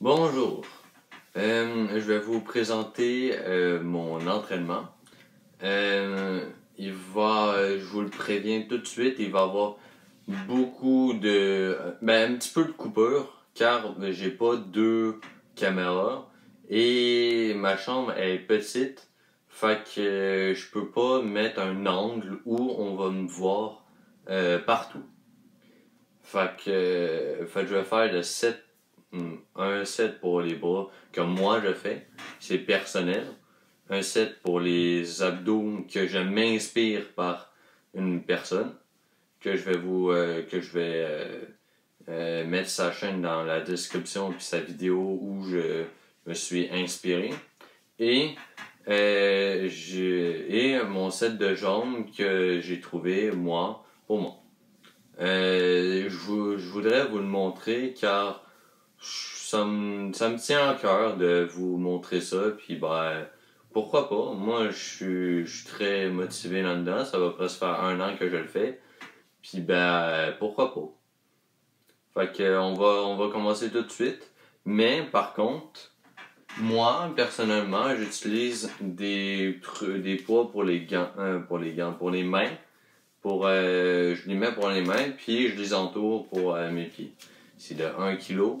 Bonjour, je vais vous présenter mon entraînement. Je vous le préviens tout de suite, il va y avoir beaucoup de, un petit peu de coupure, car j'ai pas deux caméras et ma chambre est petite, fait que je peux pas mettre un angle où on va me voir partout. Fait que je vais faire un set pour les bras que moi je fais, c'est personnel. Un set pour les abdos que je m'inspire par une personne que je vais mettre sa chaîne dans la description puis sa vidéo où je me suis inspiré. Et mon set de jambes que j'ai trouvé moi pour moi. Je voudrais vous le montrer car ça me tient à cœur de vous montrer ça, puis pourquoi pas. Moi, je suis très motivé là-dedans, ça va presque faire 1 an que je le fais, puis pourquoi pas. Fait que on va commencer tout de suite, mais par contre, moi, personnellement, j'utilise des poids pour les gants, pour les mains. Je les mets pour les mains, puis je les entoure pour mes pieds. C'est de 1 kg.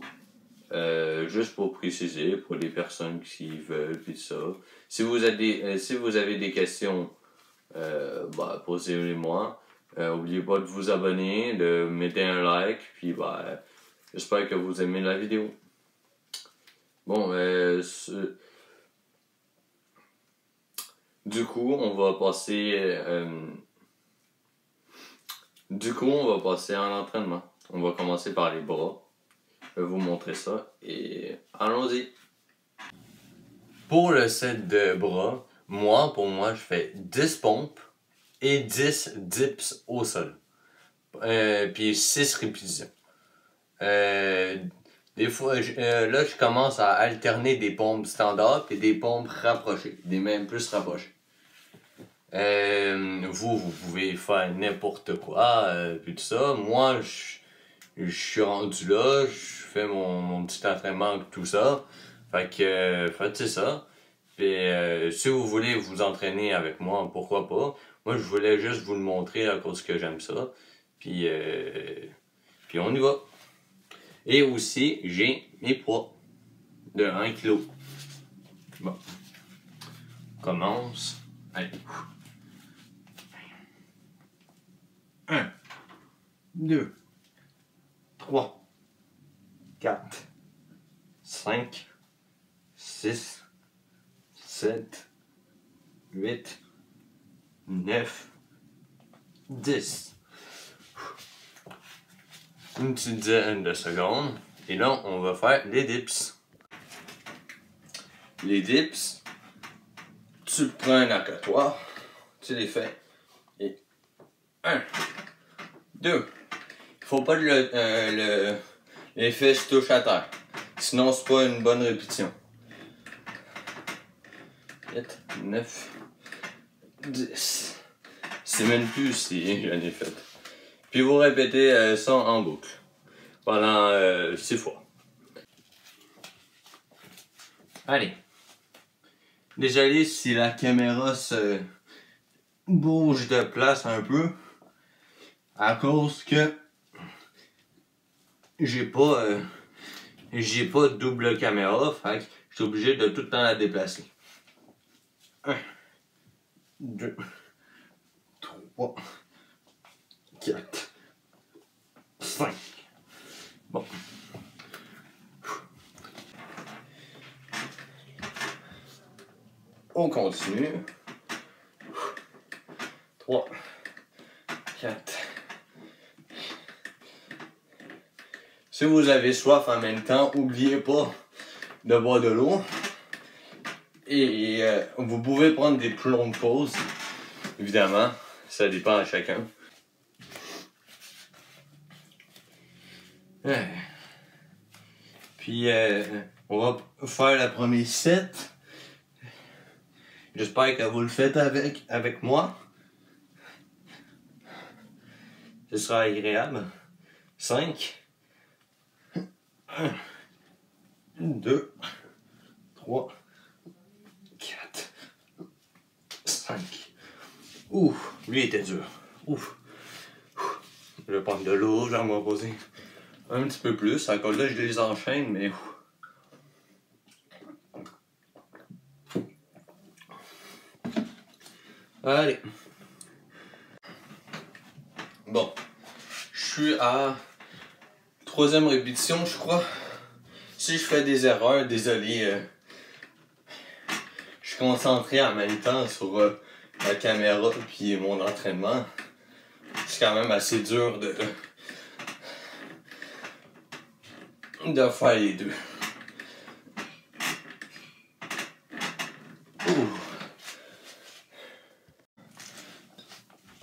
Juste pour préciser, pour les personnes qui veulent, puis ça. Si vous avez des questions, posez-les-moi. N'oubliez pas de vous abonner, de mettre un like, puis j'espère que vous aimez la vidéo. Bon, du coup, on va passer à l'entraînement. On va commencer par les bras. Je vais vous montrer ça et allons-y. Pour le set de bras, pour moi, je fais 10 pompes et 10 dips au sol. Puis 6 répétitions. Des fois, là, je commence à alterner des pompes standards et des pompes rapprochées, des mêmes plus rapprochées. Vous pouvez faire n'importe quoi, puis tout ça. Moi, je suis rendu là, je fais mon petit entraînement avec tout ça. Fait que, c'est ça. Puis, si vous voulez vous entraîner avec moi, pourquoi pas. Moi, je voulais juste vous le montrer à cause que j'aime ça. Puis on y va. Et aussi, j'ai mes poids de 1 kg. Bon. On commence. Allez. 1, 2, 3, 4, 5, 6, 7, 8, 9, 10. Une petite dizaine de secondes. Et là, on va faire les dips. Les dips, tu prends un accotoir, tu les fais. Et 1, 2. Il faut pas que les fesses touchent à terre. Sinon, c'est pas une bonne répétition. 8, 9, 10. C'est même plus si j'en ai fait. Puis vous répétez ça en boucle pendant 6 fois. Allez. Désolé si la caméra se bouge de place un peu. À cause que j'ai pas double caméra, fait que je suis obligé de tout le temps la déplacer. 1, 2, 3, 4, 5. Bon. On continue. 3, 4. Si vous avez soif en même temps, n'oubliez pas de boire de l'eau. Et vous pouvez prendre des plus longues pauses. Évidemment, ça dépend à chacun. Puis on va faire le premier set. J'espère que vous le faites avec moi. Ce sera agréable. 5, 1, 2, 3, 4, 5. Ouf, lui était dur. Ouf. Je vais prendre de l'eau, j'en vais poser un petit peu plus. Encore là, je les enchaîne, mais ouf. Allez. Bon. Je suis à 3e répétition, je crois. Si je fais des erreurs, désolé. Je suis concentré en même temps sur la caméra puis mon entraînement. C'est quand même assez dur de faire les deux. Ouh.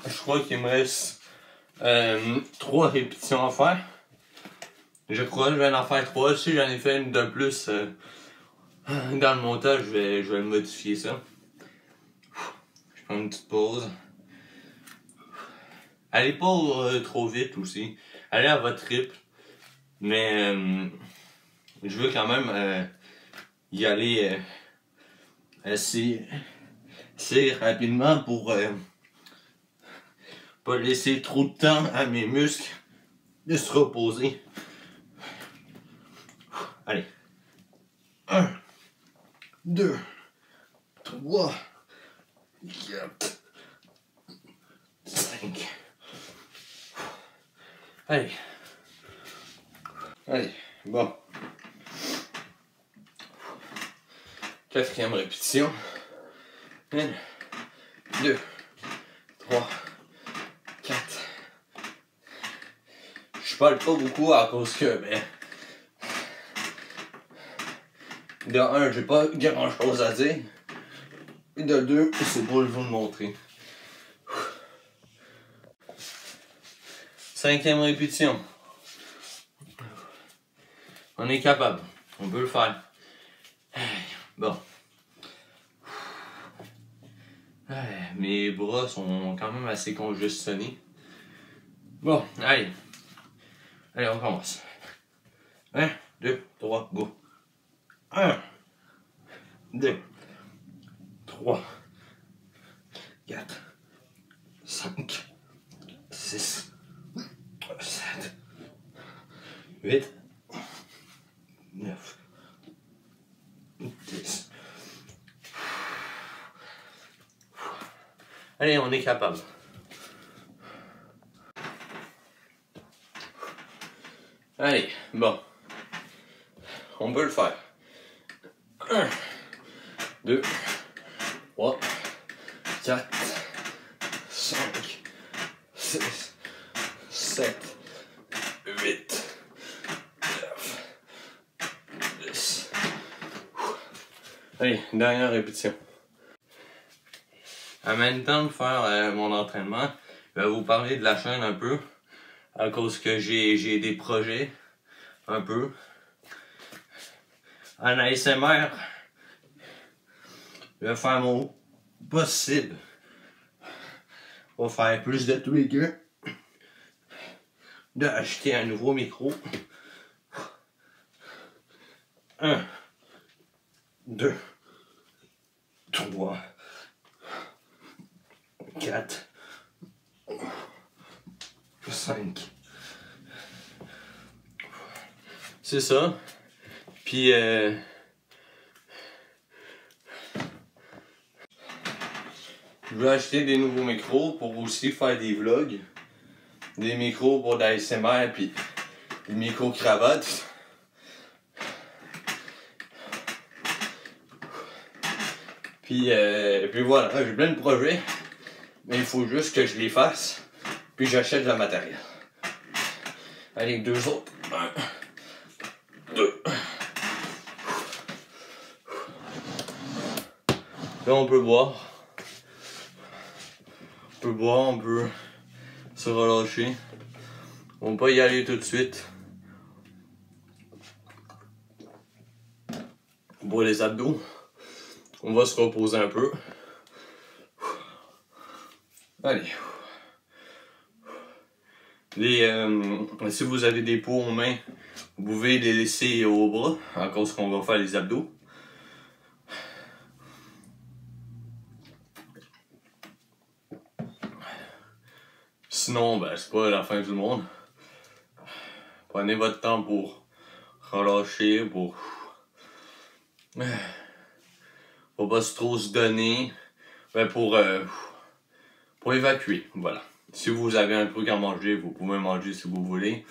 Je crois qu'il me reste 3 répétitions à faire. Je crois que je vais en faire 3. Si j'en ai fait une de plus dans le montage, je vais le modifier ça. Je prends une petite pause. Allez pas trop vite aussi. Allez à votre rythme. Mais je veux quand même y aller assez rapidement pour pas laisser trop de temps à mes muscles de se reposer. Allez. 1, 2, 3, 4, 5. Allez. Allez, bon. 4e répétition. 1, 2, 3, 4. Je parle pas beaucoup à cause que, ben, de 1, j'ai pas grand chose à dire. Et de 2, c'est pour vous le montrer. 5e répétition. On est capable. On peut le faire. Bon. Mes bras sont quand même assez congestionnés. Bon, allez. Allez, on commence. 1, 2, 3, go. 1, 2, 3, 4, 5, 6, 7, 8, 9, 10. Allez, on est capable. Allez, bon. On peut le faire. 1, 2, 3, 4, 5, 6, 7, 8, 9, 10. Allez, dernière répétition. En même temps de faire mon entraînement, je vais vous parler de la chaîne un peu. À cause que j'ai des projets. Un peu. En ASMR, je vais faire mon possible. On va faire plus de triggers. D'acheter un nouveau micro. 1, 2, 3, 4, 5. C'est ça. Puis je vais acheter des nouveaux micros pour aussi faire des vlogs. Des micros pour l'ASMR puis des micros cravates. Puis voilà, j'ai plein de projets. Mais il faut juste que je les fasse. Puis j'achète le matériel. Allez, 2 autres. 1, 2. Là, on peut boire. On peut boire, on peut se relâcher. On peut y aller tout de suite. Pour les abdos. On va se reposer un peu. Allez. Si vous avez des poids aux mains, Vous pouvez les laisser au bras, à cause qu'on va faire les abdos. Sinon, ben, c'est pas la fin du monde. Prenez votre temps pour relâcher, pour pas trop se donner, ben pour évacuer, voilà. Si vous avez un truc à manger, vous pouvez manger si vous voulez.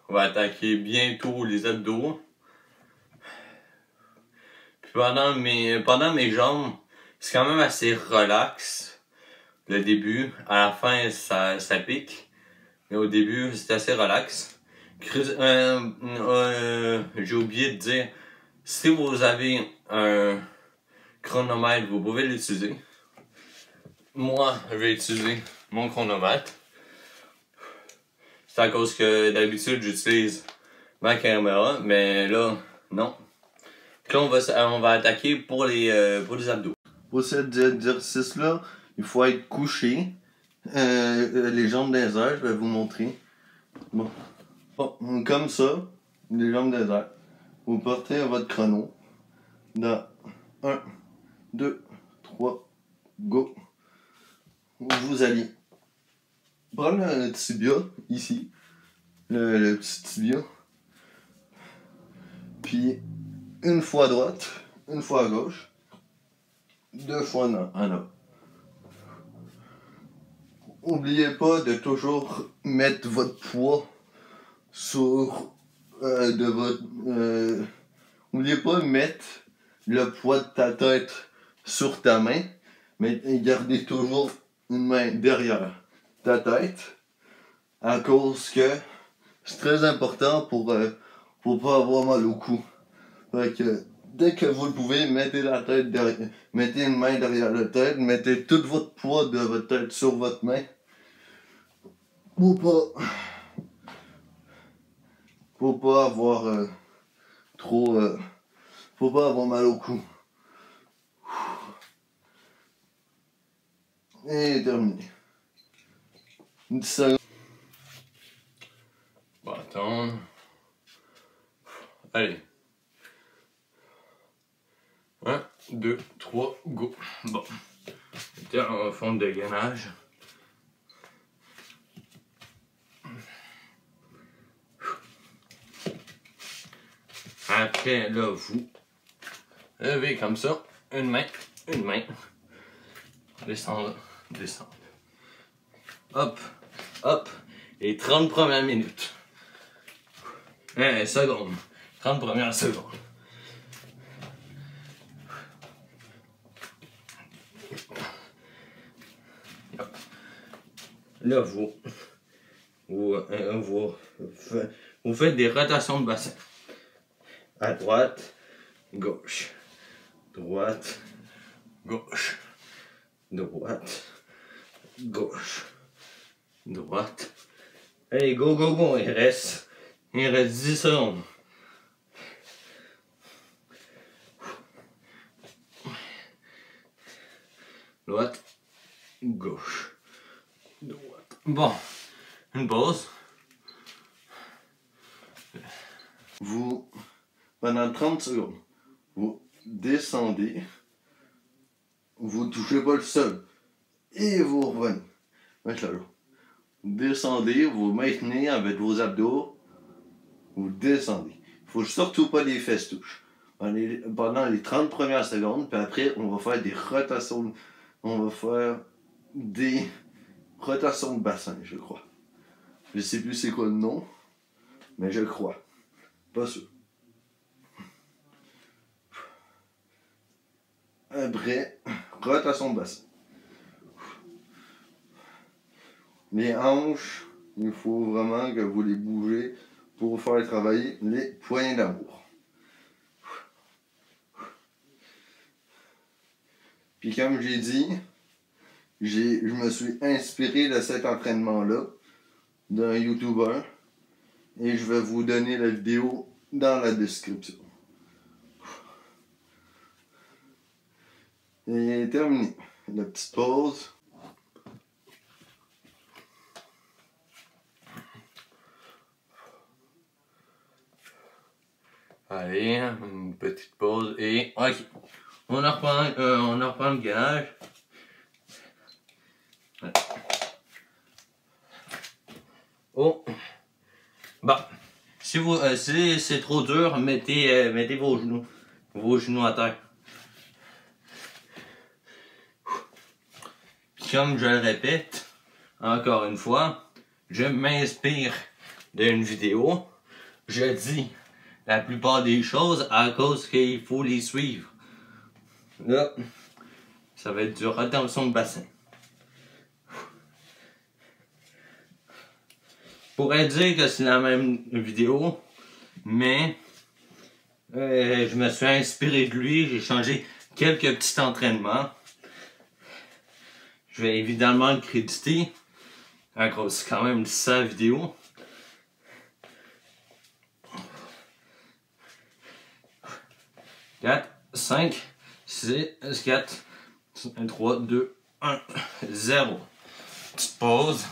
On va attaquer bientôt les abdos. Puis pendant mes jambes, c'est quand même assez relax. Le début, à la fin, ça pique. Mais au début, c'est assez relax. J'ai oublié de dire, si vous avez un chronomètre, vous pouvez l'utiliser. Moi, je vais utiliser mon chronomètre. C'est à cause que d'habitude, j'utilise ma caméra, mais là, non. Là, on va attaquer pour les abdos. Pour cet exercice-là, il faut être couché, les jambes dans les airs, je vais vous montrer. Bon, comme ça, les jambes dans les airs. Vous portez votre chrono dans 1, 2, 3, go. Vous allez prendre le tibia, ici, le petit tibia, puis une fois à droite, une fois à gauche, 2 fois en haut. N'oubliez pas de toujours mettre votre poids sur n'oubliez pas de mettre le poids de ta tête sur ta main, mais gardez toujours une main derrière ta tête, à cause que c'est très important pour pas avoir mal au cou. Fait que dès que vous le pouvez, mettez une main derrière la tête, mettez tout votre poids de votre tête sur votre main. Pour pas avoir faut pas avoir mal au cou. Et terminé. Une seconde. On va attendre. Allez. 1, 2, 3, go. Bon. On va faire un dégainage. Après, là, vous levez comme ça. Une main. Descendre, descendre. Hop, hop. Et 30 premières minutes. Secondes. 30 premières secondes. Hop. Là, vous faites des rotations de bassin. À droite, gauche. Droite, gauche. Droite, gauche. Droite. Allez, go, go, go. Il reste 10 secondes. Droite, gauche. Droite. Bon, une pause. Vous, pendant 30 secondes, vous descendez, vous touchez pas le sol, et vous revenez. Là. Vous descendez, vous maintenez avec vos abdos, vous descendez. Il faut surtout pas les fesses touches. Pendant les 30 premières secondes, puis après, on va faire des rotations de bassin, je crois. Je sais plus c'est quoi le nom, mais je crois. Pas sûr. Après, rotation de bassin. Les hanches, il faut vraiment que vous les bougez pour faire travailler les poignées d'amour. Puis comme j'ai dit, je me suis inspiré de cet entraînement-là d'un YouTuber et je vais vous donner la vidéo dans la description. Et terminé. La petite pause. Allez, une petite pause et ok. On reprend le gainage. Oh. Bon. Si c'est trop dur, mettez vos genoux à terre. Comme je le répète, encore une fois, je m'inspire d'une vidéo. Je dis la plupart des choses à cause qu'il faut les suivre. Là, ça va être du rétention de bassin. Je pourrais dire que c'est la même vidéo, mais je me suis inspiré de lui, j'ai changé quelques petits entraînements. Je vais évidemment le créditer, à cause c'est quand même sa vidéo. Quatre, 5, 6, 4, 3, 2, 1, 0. Petite pause.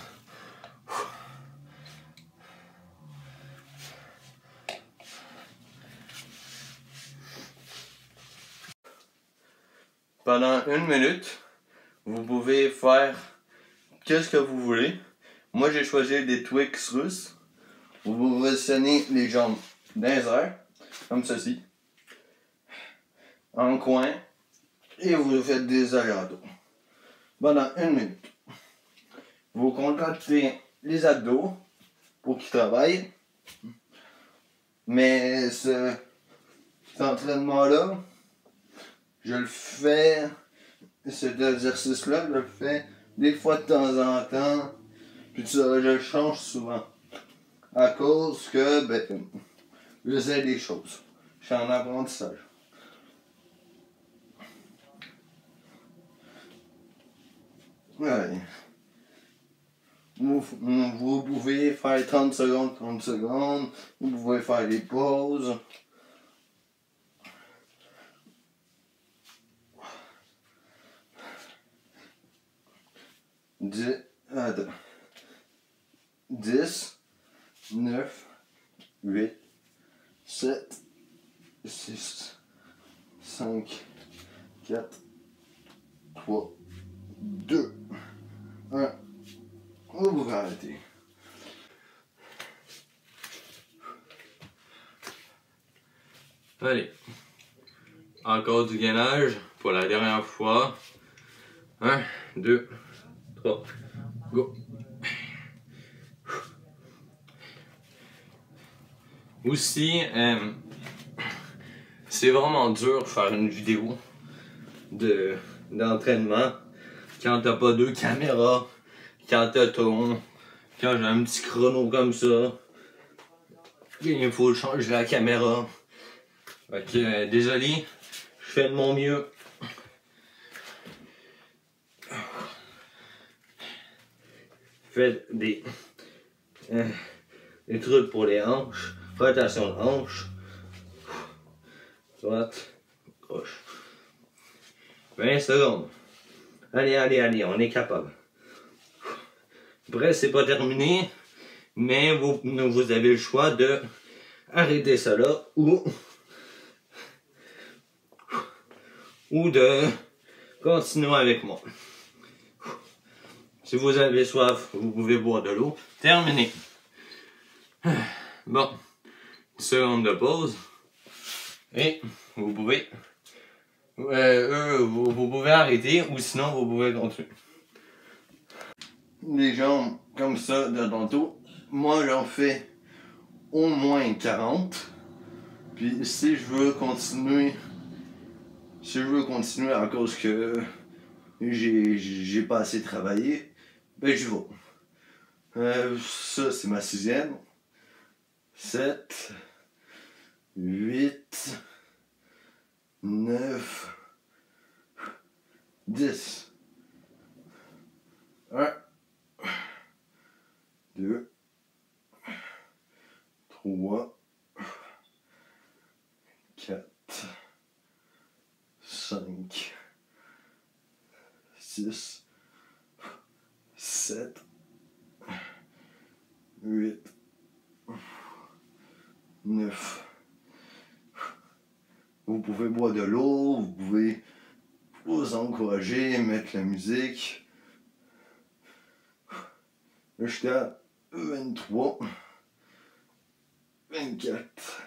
Pendant 1 minute, vous pouvez faire qu'est-ce que vous voulez. Moi, j'ai choisi des Twix russes. Vous vous positionnez les jambes dans les airs, comme ceci, en coin, et vous faites des allers-retours. Pendant 1 minute. Vous contractez les abdos pour qu'ils travaillent. Mais cet entraînement-là, je le fais, cet exercice-là, je le fais des fois de temps en temps, puis je le change souvent. À cause que, je sais des choses. Je suis en apprentissage. Ouais. Vous pouvez faire 30 secondes, 30 secondes. Vous pouvez faire des pauses. Attends. 10, 9, 8, 7, 6, 5, 4, 3, 2, 1. Vous pouvez arrêter. Allez. Encore du gainage pour la dernière fois. 1, 2, 3, go. Aussi, c'est vraiment dur de faire une vidéo d'entraînement quand t'as pas 2 caméras, quand quand j'ai un petit chrono comme ça, il faut changer la caméra. Fait que, désolé, je fais de mon mieux. Faites des trucs pour les hanches, rotation de hanches, droite, gauche. 20 secondes. Allez, on est capable. Après, c'est pas terminé, mais vous avez le choix de arrêter ça là ou de continuer avec moi. Si vous avez soif, vous pouvez boire de l'eau. Terminé. Bon, 10 secondes de pause. Et vous pouvez vous pouvez arrêter ou sinon vous pouvez continuer. Les jambes comme ça de tantôt, moi j'en fais au moins 40. Puis si je veux continuer à cause que j'ai pas assez travaillé, ben je vais. Ça c'est ma 6e. 7, 8, 9, 10. 1, 2, 3, 4, 5, 6, 7, 8, 9, Vous pouvez boire de l'eau, vous pouvez vous encourager, mettre la musique. Là, j'étais à 23, 24,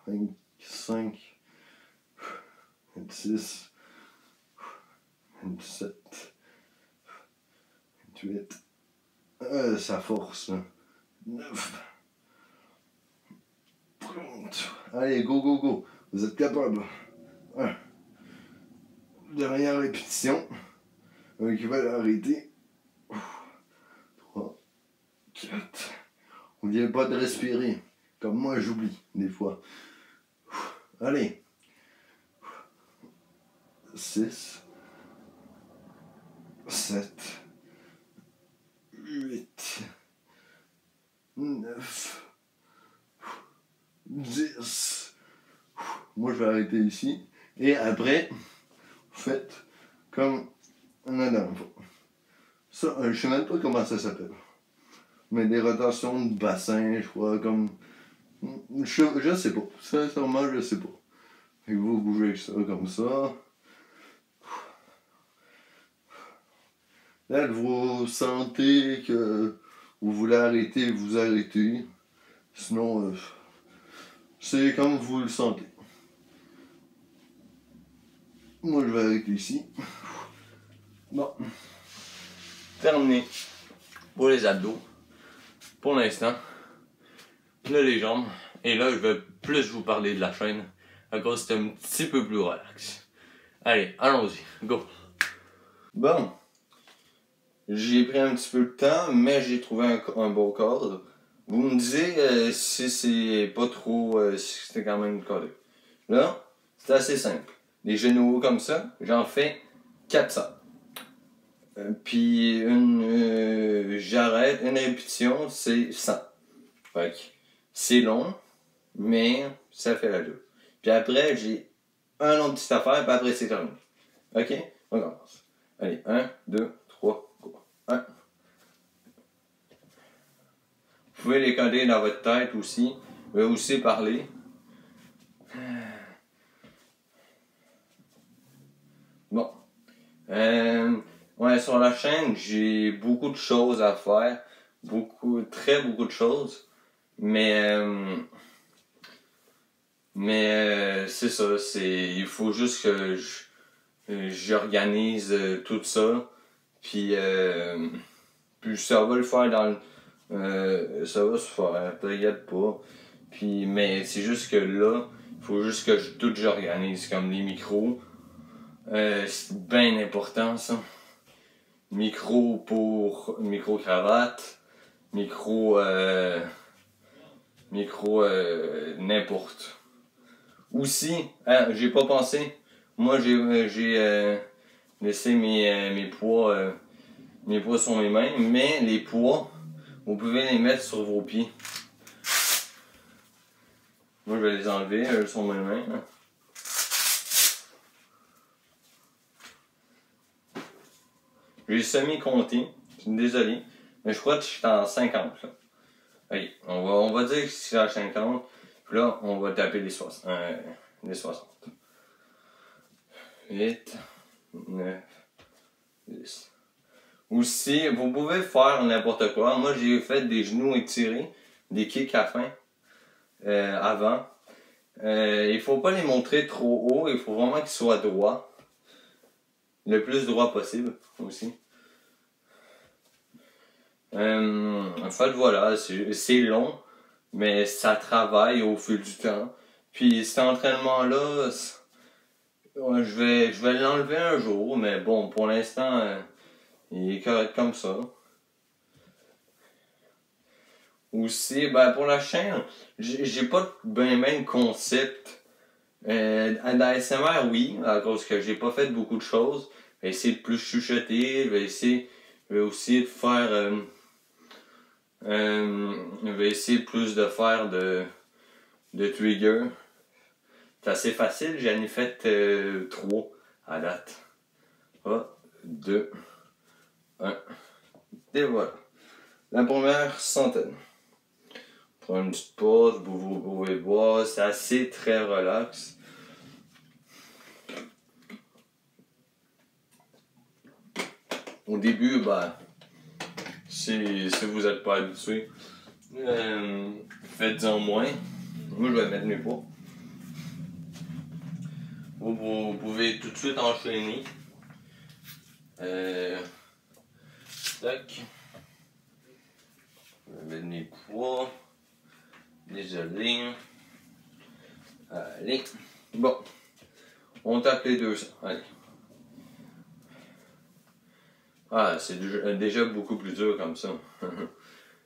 25, 26, 27, 28. Ça force, là. 9, 30. Allez, go, go, go. Vous êtes capable. 1. Dernière répétition. Qui va l'arrêter. 3, 4. N'oubliez pas de respirer. Comme moi, j'oublie des fois. Allez. 6, 7, 8, 9, 10. Moi, je vais arrêter ici. Et après, vous faites comme la dernière fois. Ça, je sais même pas comment ça s'appelle. Mais des rotations de bassin, je crois, comme... Je sais pas. Sincèrement, je sais pas. Et vous bougez ça comme ça. Là, vous sentez que vous voulez arrêter, vous arrêtez. Sinon, c'est comme vous le sentez. Moi, je vais arrêter ici. Bon. Terminé pour les abdos. Pour l'instant, là les jambes. Et là, je vais plus vous parler de la chaîne. À cause que c'est un petit peu plus relax. Allez, allons-y. Go. Bon. J'ai pris un petit peu de temps, mais j'ai trouvé un bon cadre. Vous me disiez si c'est pas trop, si c'est quand même correct. Là, c'est assez simple. Les genoux hauts comme ça, j'en fais 400. Puis j'arrête, une répétition, c'est 100. Fait que c'est long, mais ça fait la job. Puis après, j'ai un autre petite affaire, puis après c'est terminé. Ok? On commence. Allez, 1, 2, 3, go. 1. Vous pouvez les coller dans votre tête aussi. Vous pouvez aussi parler. Bon. Ouais, sur la chaîne, j'ai beaucoup de choses à faire. Très beaucoup de choses. Mais c'est ça, il faut juste que j'organise tout ça. Puis ça va le faire ça va se faire, t'inquiète pas. Puis, mais c'est juste que là, il faut juste que j'organise, comme les micros. C'est bien important ça. Micro cravate, micro n'importe. Aussi, j'ai pas pensé. Moi j'ai laissé mes poids sur mes mains, mais les poids, vous pouvez les mettre sur vos pieds. Moi je vais les enlever sur mes mains. J'ai semi-compté, désolé, mais je crois que je suis en 50 là. Allez, on va dire que c'est à 50, puis là on va taper les 60. 8, 9, 10. Aussi, vous pouvez faire n'importe quoi. Moi j'ai fait des genoux étirés, des kicks à la fin, avant. Il faut pas les montrer trop haut, il faut vraiment qu'ils soient droits. Le plus droit possible aussi. En fait, voilà, c'est long, mais ça travaille au fil du temps. Puis cet entraînement-là, je vais l'enlever un jour, mais bon, pour l'instant, il est correct comme ça. Aussi, ben pour la chaîne, j'ai pas ben de concept. Dans ASMR, oui, à cause que j'ai pas fait beaucoup de choses. Je vais essayer de plus chuchoter, je vais aussi de faire je vais essayer plus de faire de triggers. C'est assez facile, j'en ai fait 3 à date. 1, 2, 1. Et voilà. La première centaine. Prendre une petite pause, vous pouvez voir, c'est assez très relax. Au début, si vous n'êtes pas habitué, faites-en moins. Moi, je vais mettre mes poids. Vous pouvez tout de suite enchaîner. Tac. Je vais mettre mes poids. Désolé. Allez. Bon. On tape les 200. Allez. Ah, c'est déjà beaucoup plus dur comme ça.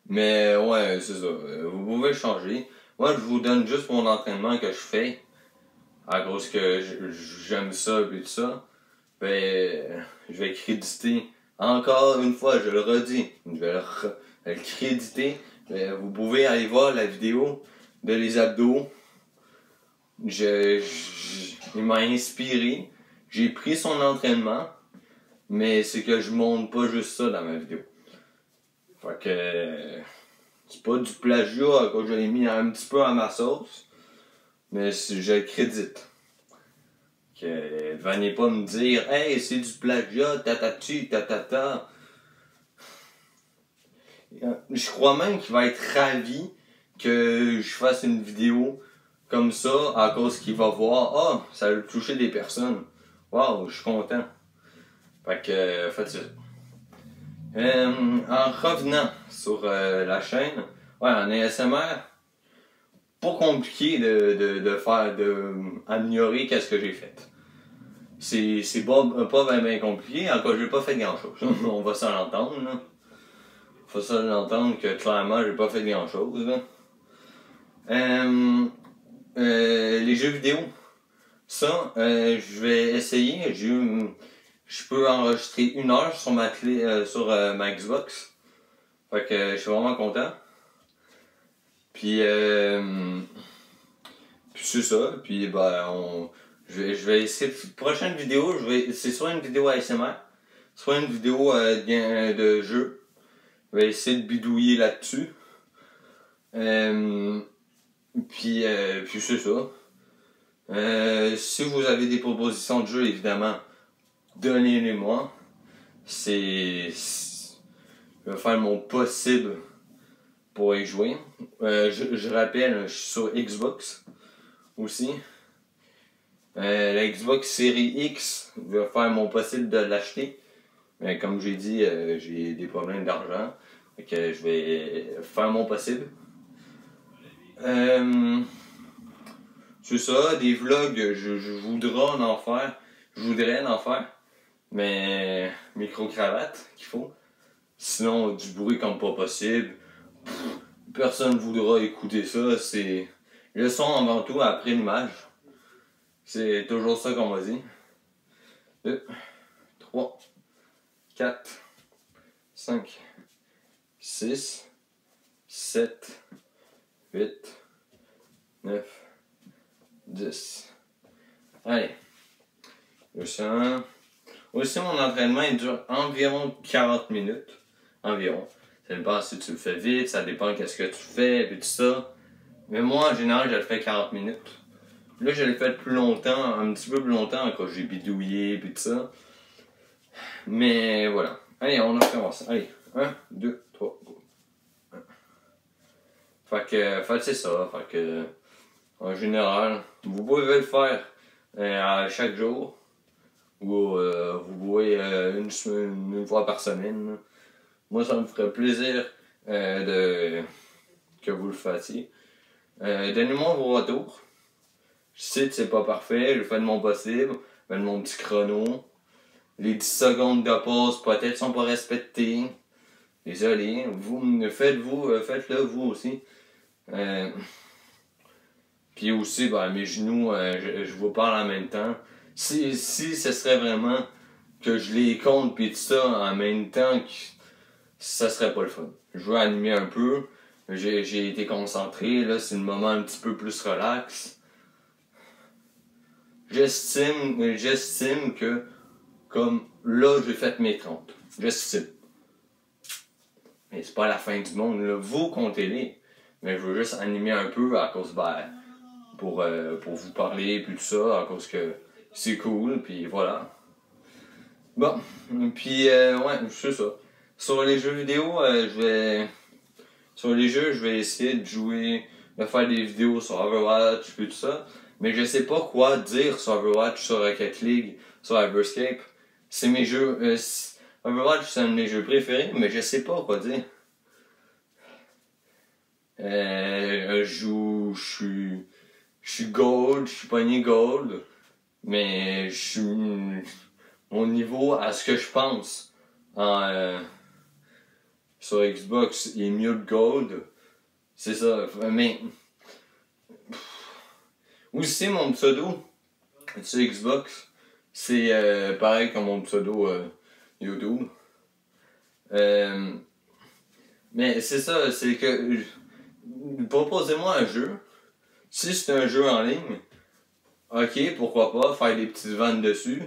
Mais ouais, c'est ça. Vous pouvez changer. Moi, je vous donne juste mon entraînement que je fais. À cause que j'aime ça et tout ça. Ben, je vais créditer. Encore une fois, je le redis. Je vais le créditer. Vous pouvez aller voir la vidéo de les abdos. Il m'a inspiré. J'ai pris son entraînement. Mais c'est que je montre pas juste ça dans ma vidéo. Fait que c'est pas du plagiat que j'ai mis un petit peu à ma sauce. Mais je le crédite. Que venez pas me dire hey, c'est du plagiat, tatati, tatata. Je crois même qu'il va être ravi que je fasse une vidéo comme ça à cause qu'il va voir ah, ça a touché des personnes. Waouh, je suis content. Fait que faites ça. En revenant sur la chaîne, ouais, en ASMR, pas compliqué de faire, améliorer qu'est-ce que j'ai fait. C'est pas bien compliqué, encore j'ai pas fait grand chose. On va s'en entendre, là. Faut s'en entendre que clairement j'ai pas fait grand chose, là. Les jeux vidéo, ça, je vais essayer. Je peux enregistrer 1 heure sur ma clé, sur ma Xbox. Fait que je suis vraiment content. Puis c'est ça. Puis je vais essayer. Prochaine vidéo, c'est soit une vidéo ASMR, soit une vidéo de jeu. Je vais essayer de bidouiller là-dessus. Puis c'est ça. Si vous avez des propositions de jeu, évidemment, donnez-les-moi. Je vais faire mon possible pour y jouer. Je rappelle, je suis sur Xbox aussi. La Xbox Series X, je vais faire mon possible de l'acheter. Mais comme j'ai dit, j'ai des problèmes d'argent. Fait que je vais faire mon possible. C'est ça, des vlogs, je voudrais en faire. Mais micro-cravate qu'il faut. Sinon, du bruit comme pas possible. Personne ne voudra écouter ça. C'est le son avant tout, après l'image. C'est toujours ça qu'on va dire. 2, 3, 4, 5, 6, 7, 8, 9, 10. Allez. Le sang. Aussi, mon entraînement il dure environ 40 minutes. Environ. Ça dépend si tu le fais vite, ça dépend qu'est-ce que tu fais, et tout ça. Mais moi, en général, je le fais 40 minutes. Là, je l'ai fait plus longtemps, un petit peu plus longtemps, quand j'ai bidouillé, et tout ça. Mais voilà. Allez, on recommence. Allez. 1, 2, 3, go. Fait que c'est ça. Fait que, en général, vous pouvez le faire à chaque jour. Ou vous pouvez une fois par semaine. Moi, ça me ferait plaisir que vous le fassiez. Donnez-moi vos retours. Je sais que c'est pas parfait, je fais de mon possible, je fais de mon petit chrono. Les 10 secondes de pause peut-être sont pas respectées. Désolé, faites-le vous aussi. Puis aussi, mes genoux, je vous parle en même temps. Si ce serait vraiment que je les compte pis tout ça en même temps, ça serait pas le fun. Je veux animer un peu. J'ai été concentré, là, c'est le moment un petit peu plus relax. J'estime que, comme là, j'ai fait mes 30. J'estime. Mais c'est pas la fin du monde, là. Vous comptez-les. Mais je veux juste animer un peu à cause, pour vous parler, puis tout ça, à cause que c'est cool, puis voilà. Bon, puis ouais, c'est ça. Sur les jeux vidéo, Sur les jeux, je vais essayer de jouer, de faire des vidéos sur Overwatch, puis tout ça. Mais je sais pas quoi dire sur Overwatch, sur Rocket League, sur Hyperscape. C'est mes jeux. Overwatch, c'est un de mes jeux préférés, mais je sais pas quoi dire. Je suis gold, je suis pogné gold, mais je suis mon niveau à ce que je pense sur Xbox est mieux que gold. C'est ça, mais aussi mon pseudo sur Xbox, c'est pareil comme mon pseudo YouTube. Mais c'est ça, c'est que proposez-moi un jeu. Si c'est un jeu en ligne, ok, pourquoi pas, faire des petites vannes dessus.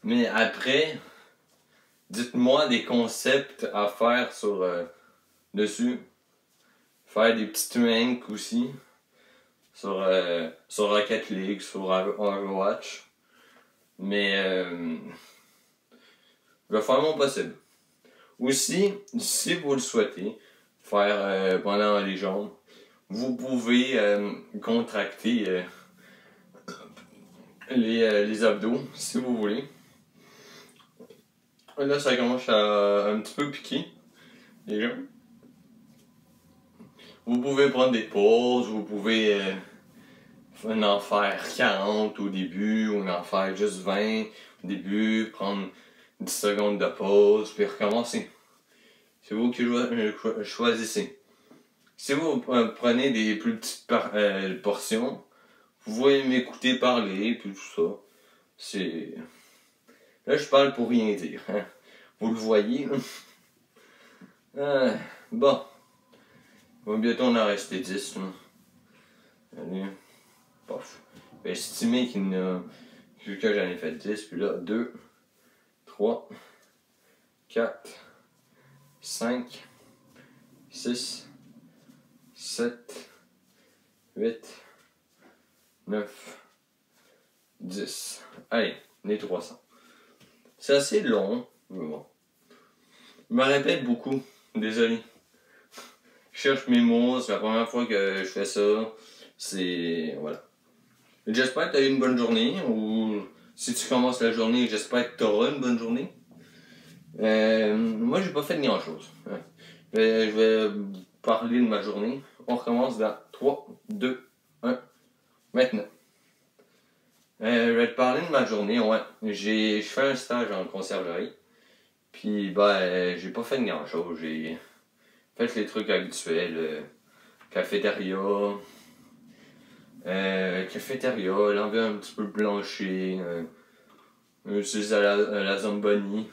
Mais après, dites-moi des concepts à faire sur dessus. Faire des petites ranks aussi. Sur Rocket League, sur Overwatch. Mais je vais faire mon possible. Aussi, si vous le souhaitez, faire pendant les jaunes, vous pouvez contracter les abdos si vous voulez. Là, ça commence à un petit peu piquer déjà. Vous pouvez prendre des pauses, vous pouvez en faire 40 au début, ou en faire juste 20 au début, prendre 10 secondes de pause, puis recommencer. C'est vous qui choisissez. Si vous prenez des plus petites portions, vous pouvez m'écouter parler, puis tout ça. C'est... Là, je parle pour rien dire. Hein? Vous le voyez. Bon. Il va bientôt en rester 10. Là. Allez. Pof. Je vais estimer que j'en ai fait 10. Puis là, 2, 3, 4, 5, 6, 7, 8, 9, 10. Allez, les 300. C'est assez long, mais bon. Je me répète beaucoup, désolé. Je cherche mes mots, c'est la première fois que je fais ça. C'est... voilà. J'espère que tu as eu une bonne journée, ou si tu commences la journée, j'espère que tu auras une bonne journée. Moi, j'ai pas fait grand chose. Hein. Je vais parler de ma journée. On recommence dans 3, 2, 1, maintenant. Je vais te parler de ma journée, ouais. Je fais un stage en conserverie. Puis, j'ai pas fait grand chose. J'ai fait les trucs habituels. Cafétéria, l'enlever un petit peu blanchi. Utiliser la Zamboni.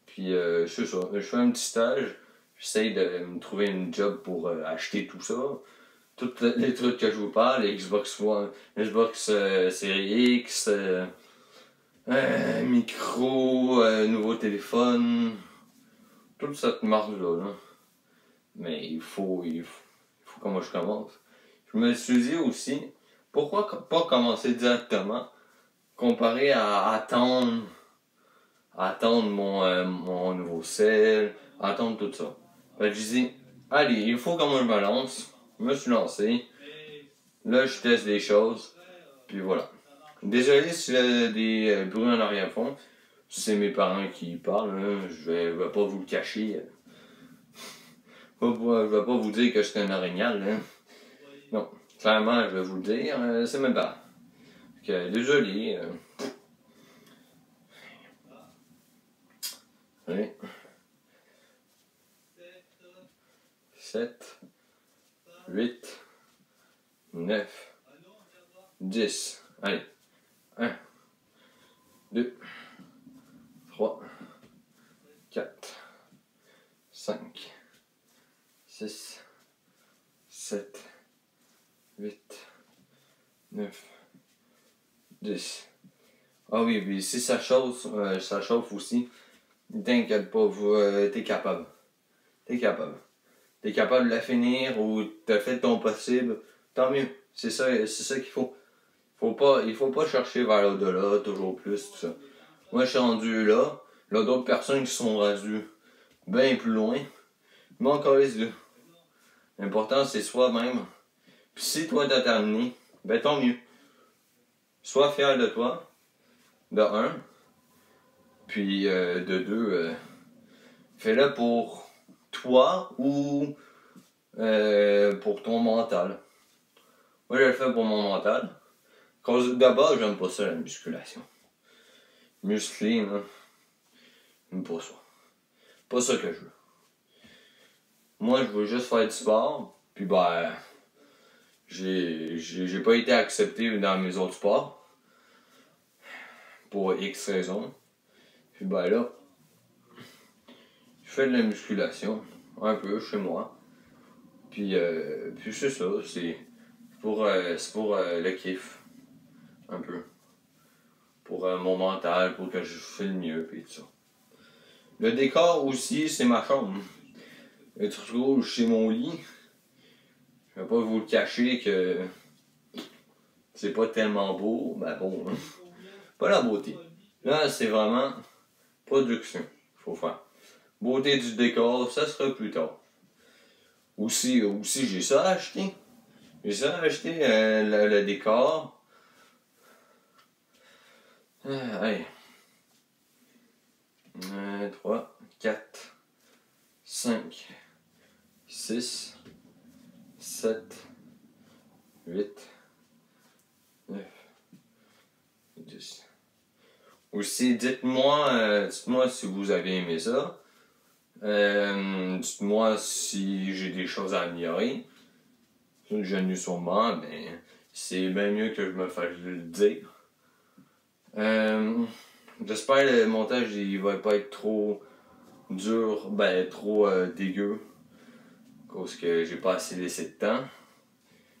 Puis, c'est ça. Je fais un petit stage. J'essaye de me trouver une job pour acheter tout ça. Tous les trucs que je vous parle, les Xbox One, Xbox Series X, micro, nouveau téléphone, toute cette marque-là. Là. Mais il faut que moi je commence. Je me suis dit aussi, pourquoi pas commencer directement, comparé à attendre mon nouveau cell, attendre tout ça. Fait que je dis, allez, il faut que moi je me lance. Je me suis lancé. Là, je teste des choses. Puis voilà. Désolé s'il y a des bruits en arrière-fond. C'est mes parents qui parlent. Hein. Je vais pas vous le cacher. Je vais pas vous dire que c'est un orignal. Hein. Non. Clairement, je vais vous le dire. C'est mes parents. Désolé. Allez. 7, 8, 9, 10. Allez. 1, 2, 3, 4, 5, 6, 7, 8, 9, 10. Ah oui, si ça chauffe aussi, t'inquiète pas, t'es capable. T'es capable. t'es capable de la finir ou t'as fait ton possible, tant mieux. C'est ça qu'il faut. Il faut pas chercher vers l'au-delà, toujours plus, tout ça. Moi, je suis rendu là. Là, d'autres personnes qui sont rendues bien plus loin. Mais encore les deux. L'important, c'est soi-même. Puis si toi, t'as terminé, ben tant mieux. Sois fier de toi, de un. Puis de deux, fais-le pour toi ou pour ton mental. Moi, je le fais pour mon mental. Cause d'abord, j'aime pas ça, la musculation. Muscler, là, j'aime pas ça. Pas ça que je veux. Moi, je veux juste faire du sport, puis ben, j'ai pas été accepté dans mes autres sports. Pour X raisons. Puis ben là, je fais de la musculation, un peu chez moi. Puis c'est ça, c'est pour le kiff, un peu. Pour mon mental, pour que je file mieux, puis tout ça. Le décor aussi, c'est ma chambre. Le truc rouge, c'est mon lit. Je vais pas vous le cacher que c'est pas tellement beau, ben bon, hein. Pas la beauté. Là, c'est vraiment production, faut faire. Beauté du décor, ça sera plus tard. Aussi j'ai ça à acheter. J'ai ça à acheter, le décor. Allez. 1, 3, 4, 5, 6, 7, 8, 9, 10. Aussi, dites-moi si vous avez aimé ça. Dites-moi si j'ai des choses à améliorer. J'en ai sûrement, mais c'est bien mieux que je me fasse le dire. J'espère que le montage il va pas être trop dur, ben trop dégueu. Parce que j'ai pas assez laissé de temps.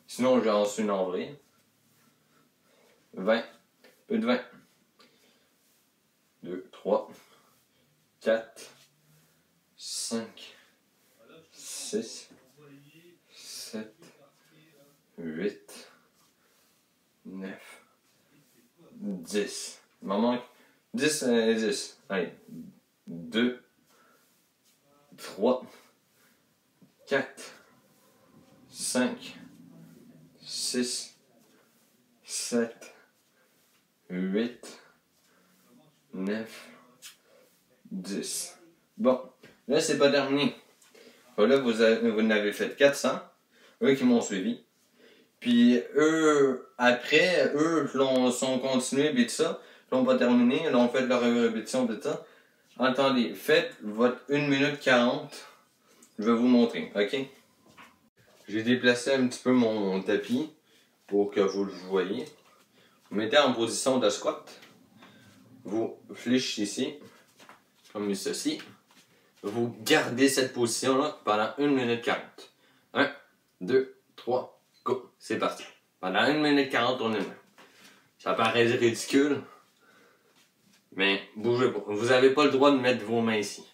Sinon j'en suis une en vrai. 20. Peu de 20. 2, 3, 4, 5, 6, 7, 8, 9, 10. Il m'en manque 10, 10. Allez. 2, 3, 4, 5, 6, 7, 8, 9, 10. Bon, là c'est pas terminé. Là vous en avez fait 400. Eux qui m'ont suivi. Puis eux, après, eux sont continués et tout ça. Ils l'ont pas terminé. Ils ont fait leur répétition et tout ça. Attendez, faites votre 1 minute 40. Je vais vous montrer, ok? J'ai déplacé un petit peu mon tapis pour que vous le voyez. Vous mettez en position de squat. Vous fléchissez ici, comme ceci. Vous gardez cette position-là pendant 1 minute 40. 1, 2, 3, go. C'est parti. Pendant 1 minute 40, on est là. Ça paraît ridicule, mais bougez pas. Vous n'avez pas le droit de mettre vos mains ici.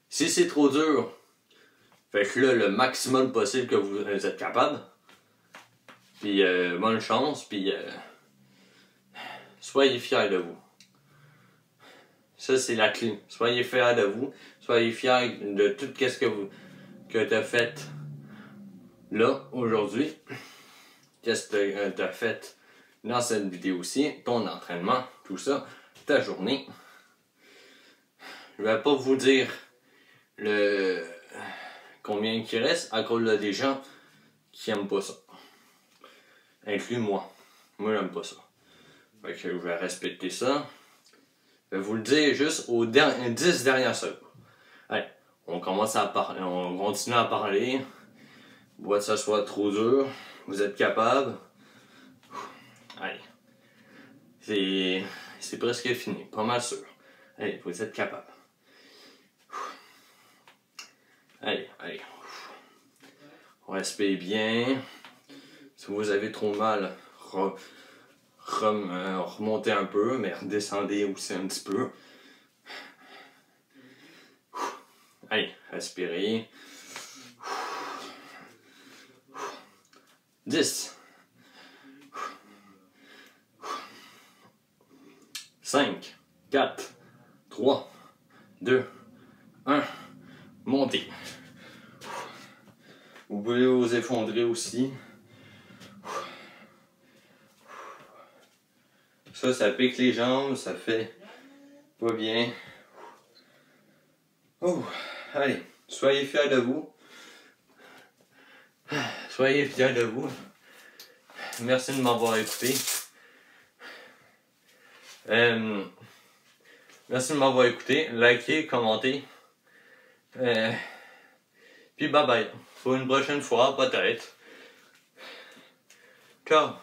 Si c'est trop dur, faites-le le maximum possible que vous êtes capable. Puis bonne chance, puis soyez fiers de vous. Ça, c'est la clé. Soyez fiers de vous. Soyez fiers de tout ce que tu as fait là, aujourd'hui. Qu'est-ce que tu as fait dans cette vidéo-ci. Ton entraînement, tout ça. Ta journée. Je vais pas vous dire combien il reste à cause des gens qui aiment pas ça. Inclus moi. Moi, j'aime pas ça. Fait que je vais respecter ça. Je vais vous le dire juste aux 10 dernières secondes. Allez, on commence à parler, on continue à parler. Voit que ça soit trop dur. Vous êtes capable. Allez. C'est presque fini, pas mal sûr. Allez, vous êtes capable. Allez. Respirez bien. Si vous avez trop mal, remontez un peu, mais redescendez aussi un petit peu. Allez, respirez. 10. 5, 4, 3, 2, 1. Montez. Vous pouvez vous effondrer aussi. Ça pique les jambes, ça fait pas bien. Oh, allez, soyez fiers de vous. Soyez fiers de vous. Merci de m'avoir écouté. Merci de m'avoir écouté. Likez, commentez. Puis bye bye. Pour une prochaine fois, peut-être. Ciao.